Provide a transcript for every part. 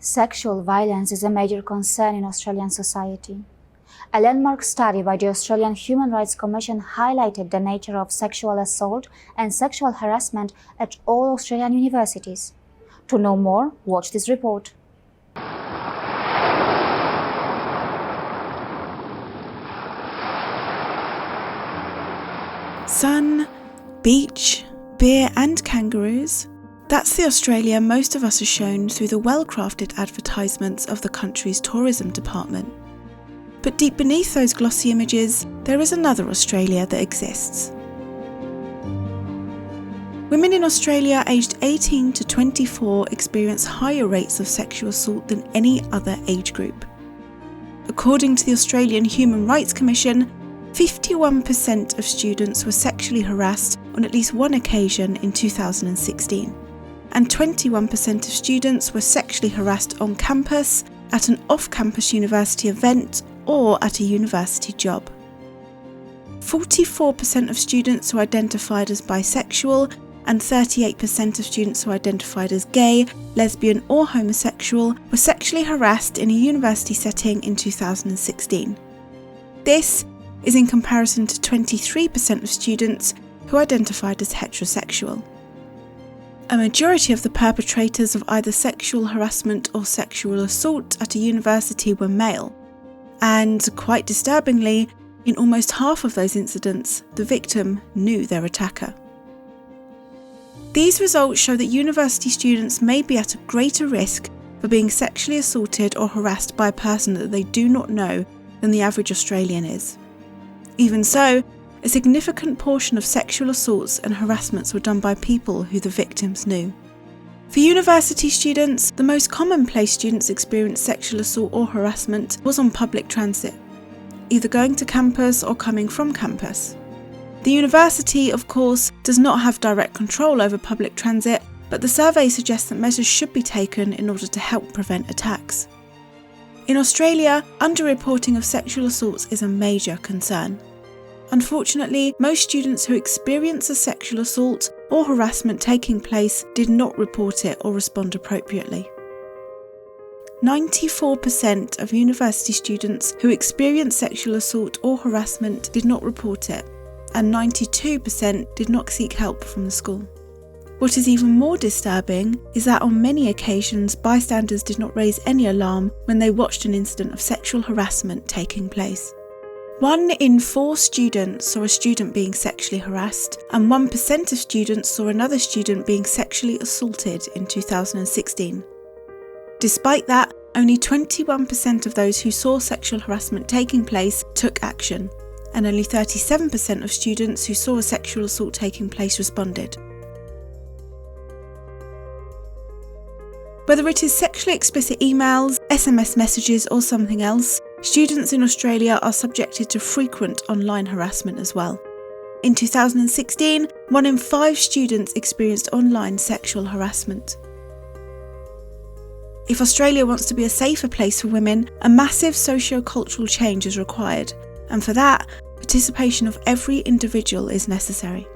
Sexual violence is a major concern in Australian society. A landmark study by the Australian Human Rights Commission highlighted the nature of sexual assault and sexual harassment at all Australian universities. To know more, watch this report. Sun, beach, beer and kangaroos. That's the Australia most of us are shown through the well-crafted advertisements of the country's tourism department. But deep beneath those glossy images, there is another Australia that exists. Women in Australia aged 18 to 24 experience higher rates of sexual assault than any other age group. According to the Australian Human Rights Commission, 51% of students were sexually harassed on at least one occasion in 2016, and 21% of students were sexually harassed on campus, at an off-campus university event, or at a university job. 44% of students who identified as bisexual and 38% of students who identified as gay, lesbian or homosexual were sexually harassed in a university setting in 2016. This is in comparison to 23% of students who identified as heterosexual. A majority of the perpetrators of either sexual harassment or sexual assault at a university were male, and quite disturbingly, in almost half of those incidents, the victim knew their attacker. These results show that university students may be at a greater risk for being sexually assaulted or harassed by a person that they do not know than the average Australian is. Even so, a significant portion of sexual assaults and harassments were done by people who the victims knew. For university students, the most common place students experienced sexual assault or harassment was on public transit, either going to campus or coming from campus. The university, of course, does not have direct control over public transit, but the survey suggests that measures should be taken in order to help prevent attacks. In Australia, underreporting of sexual assaults is a major concern. Unfortunately, most students who experience a sexual assault or harassment taking place did not report it or respond appropriately. 94% of university students who experience sexual assault or harassment did not report it, and 92% did not seek help from the school. What is even more disturbing is that on many occasions bystanders did not raise any alarm when they watched an incident of sexual harassment taking place. 1 in 4 students saw a student being sexually harassed, and 1% of students saw another student being sexually assaulted in 2016. Despite that, only 21% of those who saw sexual harassment taking place took action, and only 37% of students who saw a sexual assault taking place responded. Whether it is sexually explicit emails, SMS messages or something else, students in Australia are subjected to frequent online harassment as well. In 2016, 1 in 5 students experienced online sexual harassment. If Australia wants to be a safer place for women, a massive socio-cultural change is required, and for that, participation of every individual is necessary.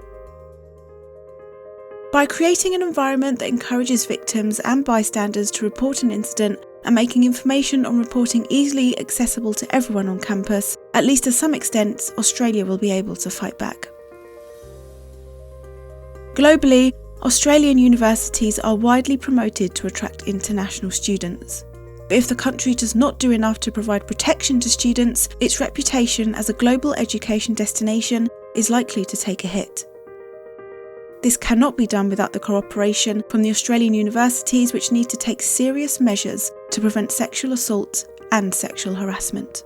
By creating an environment that encourages victims and bystanders to report an incident and making information on reporting easily accessible to everyone on campus, at least to some extent, Australia will be able to fight back. Globally, Australian universities are widely promoted to attract international students. But if the country does not do enough to provide protection to students, its reputation as a global education destination is likely to take a hit. This cannot be done without the cooperation from the Australian universities, which need to take serious measures to prevent sexual assault and sexual harassment.